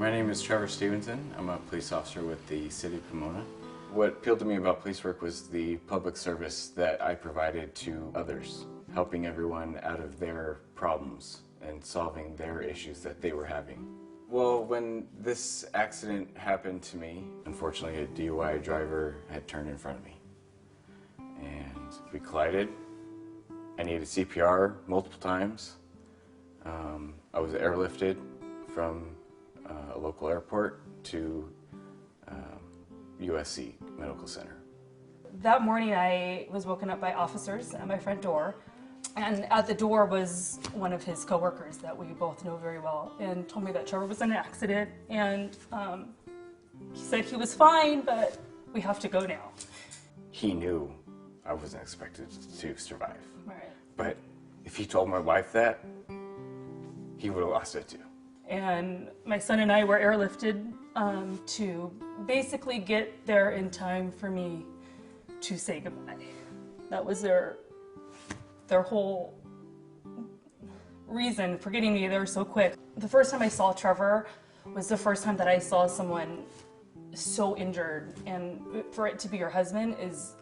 My name is Trevor Stevenson. I'm a police officer with the City of Pomona. What appealed to me about police work was the public service that I provided to others, helping everyone out of their problems and solving their issues that they were having. Well, when this accident happened to me, unfortunately a DUI driver had turned in front of me. And we collided. I needed CPR multiple times. I was airlifted from a local airport to USC Medical Center. That morning I was woken up by officers at my front door, and at the door was one of his coworkers that we both know very well, and told me that Trevor was in an accident, and he said he was fine, but we have to go now. He knew I wasn't expected to survive. Right. But if he told my wife that, he would have lost it too. And my son and I were airlifted to basically get there in time for me to say goodbye. That was their whole reason for getting me there so quick. The first time I saw Trevor was the first time that I saw someone so injured, and for it to be your husband is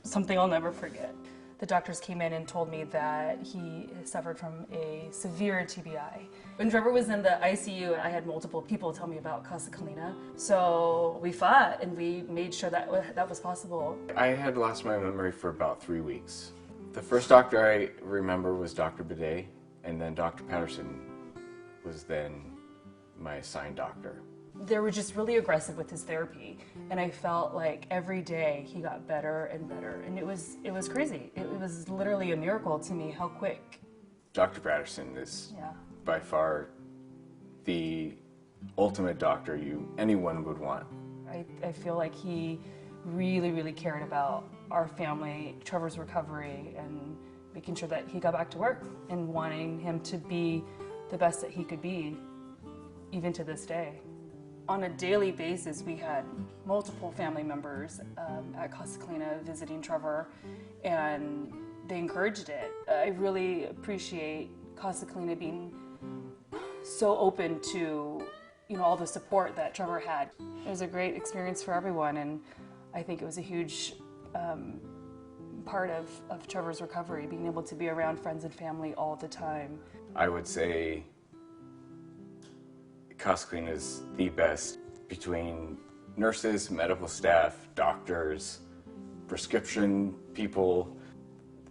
something I'll never forget. The doctors came in and told me that he suffered from a severe TBI. When Trevor was in the ICU, I had multiple people tell me about Casa Colina. So we fought and we made sure that that was possible. I had lost my memory for about 3 weeks. The first doctor I remember was Dr. Bidet, and then Dr. Patterson was then my assigned doctor. They were just really aggressive with his therapy, and I felt like every day he got better and better, and it was crazy. It was literally a miracle to me how quick. Dr. Patterson is by far the ultimate doctor anyone would want. I feel like he really, really cared about our family, Trevor's recovery, and making sure that he got back to work and wanting him to be the best that he could be, even to this day. On a daily basis, we had multiple family members at Casa Colina visiting Trevor, and they encouraged it. I really appreciate Casa Colina being so open to, all the support that Trevor had. It was a great experience for everyone, and I think it was a huge part of Trevor's recovery, being able to be around friends and family all the time. I would say Casa Colina is the best between nurses, medical staff, doctors, prescription people.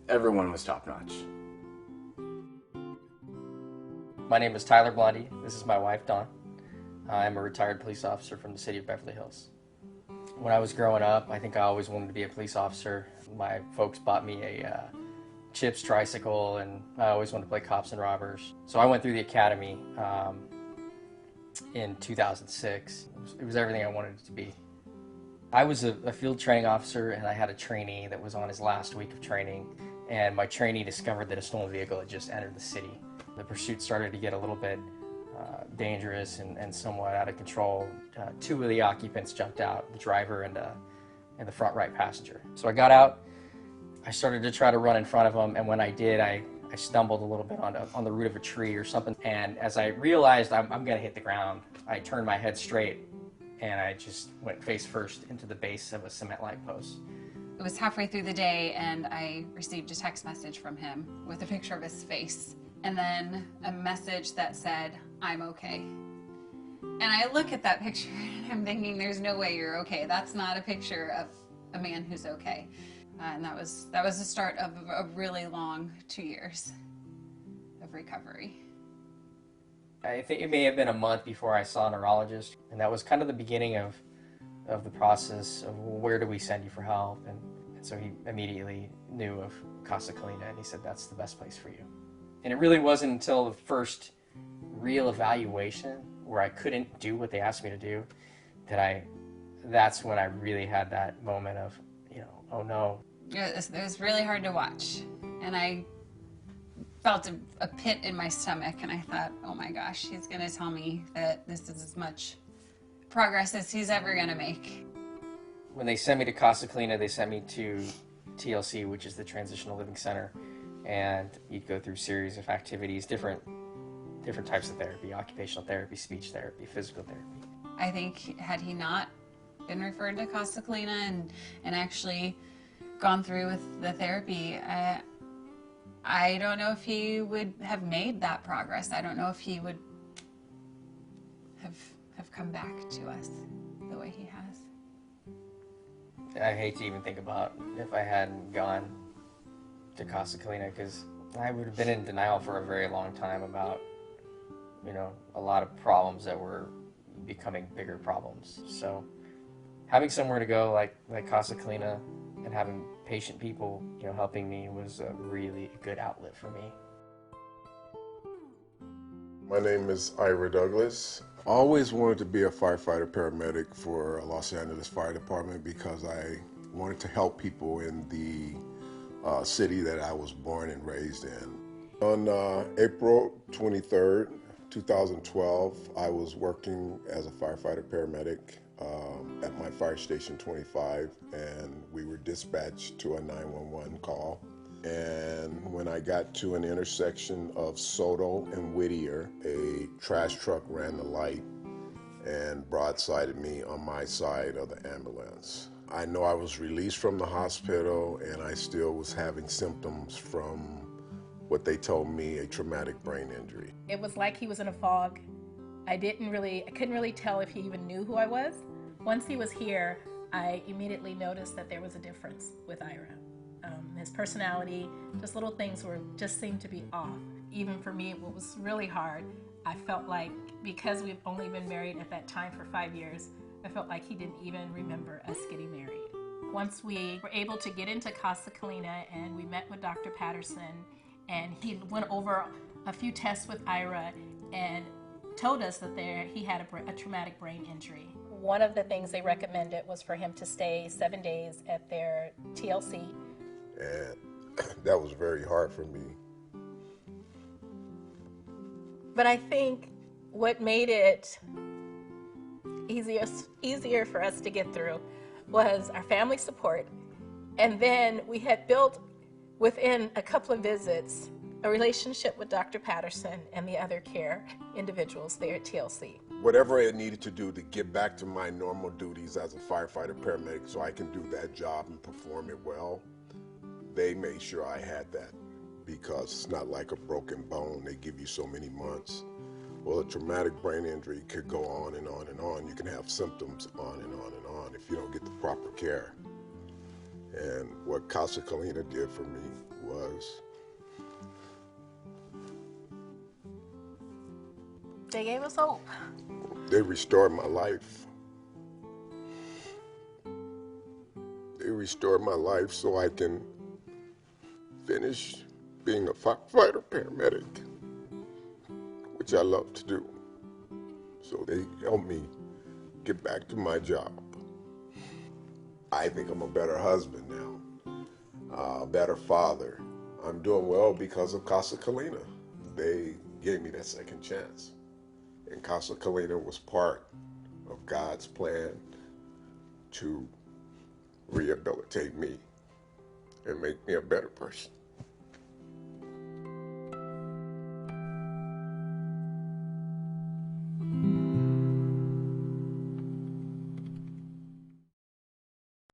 Everyone was top-notch. My name is Tyler Blondi. This is my wife, Dawn. I'm a retired police officer from the city of Beverly Hills. When I was growing up, I think I always wanted to be a police officer. My folks bought me a Chips tricycle, and I always wanted to play cops and robbers. So I went through the academy in 2006. It was everything I wanted it to be. I was a field training officer, and I had a trainee that was on his last week of training, and my trainee discovered that a stolen vehicle had just entered the city. The pursuit started to get a little bit dangerous and somewhat out of control. Two of the occupants jumped out, the driver and the front right passenger. So I got out, I started to try to run in front of them, and when I did, I stumbled a little bit on the root of a tree or something, and as I realized I'm going to hit the ground, I turned my head straight, and I just went face first into the base of a cement light post. It was halfway through the day, and I received a text message from him with a picture of his face, and then a message that said, "I'm okay." And I look at that picture, and I'm thinking, there's no way you're okay. That's not a picture of a man who's okay. And that was the start of a really long 2 years of recovery. I think it may have been a month before I saw a neurologist, and that was kind of the beginning of the process of where do we send you for help, and so he immediately knew of Casa Colina, and he said that's the best place for you. And it really wasn't until the first real evaluation where I couldn't do what they asked me to do that's when I really had that moment of, oh no. It was really hard to watch, and I felt a pit in my stomach, and I thought, oh my gosh, he's going to tell me that this is as much progress as he's ever going to make. When they sent me to Casa Colina, they sent me to TLC, which is the Transitional Living Center, and you'd go through a series of activities, different different types of therapy: occupational therapy, speech therapy, physical therapy. I think had he not been referred to Casa Colina and actually gone through with the therapy, I don't know if he would have made that progress. I don't know if he would have come back to us the way he has. I hate to even think about if I hadn't gone to Casa Colina, because I would have been in denial for a very long time about, a lot of problems that were becoming bigger problems. So having somewhere to go like Casa Colina and having patient people, helping me was a really good outlet for me. My name is Ira Douglas. I always wanted to be a firefighter paramedic for Los Angeles Fire Department because I wanted to help people in the city that I was born and raised in. On April 23rd, 2012, I was working as a firefighter paramedic at my fire station 25, and we were dispatched to a 911 call. And when I got to an intersection of Soto and Whittier, a trash truck ran the light and broadsided me on my side of the ambulance. I know I was released from the hospital, and I still was having symptoms from what they told me, a traumatic brain injury. It was like he was in a fog. I couldn't really tell if he even knew who I was. Once he was here, I immediately noticed that there was a difference with Ira. His personality, just little things just seemed to be off. Even for me, it was really hard. I felt like, because we've only been married at that time for 5 years, I felt like he didn't even remember us getting married. Once we were able to get into Casa Colina and we met with Dr. Patterson, and he went over a few tests with Ira and told us that he had a traumatic brain injury. One of the things they recommended was for him to stay 7 days at their TLC. And that was very hard for me. But I think what made it easier for us to get through was our family support. And then we had built, within a couple of visits, a relationship with Dr. Patterson and the other care individuals there at TLC. Whatever I needed to do to get back to my normal duties as a firefighter paramedic so I can do that job and perform it well, they made sure I had that, because it's not like a broken bone. They give you so many months. Well, a traumatic brain injury could go on and on and on. You can have symptoms on and on and on if you don't get the proper care. And what Casa Colina did for me was They gave us hope. they restored my life. They restored my life so I can finish being a firefighter paramedic, which I love to do. So they helped me get back to my job. I think I'm a better husband now, a better father. I'm doing well because of Casa Colina. They gave me that second chance. And Casa Colina was part of God's plan to rehabilitate me and make me a better person.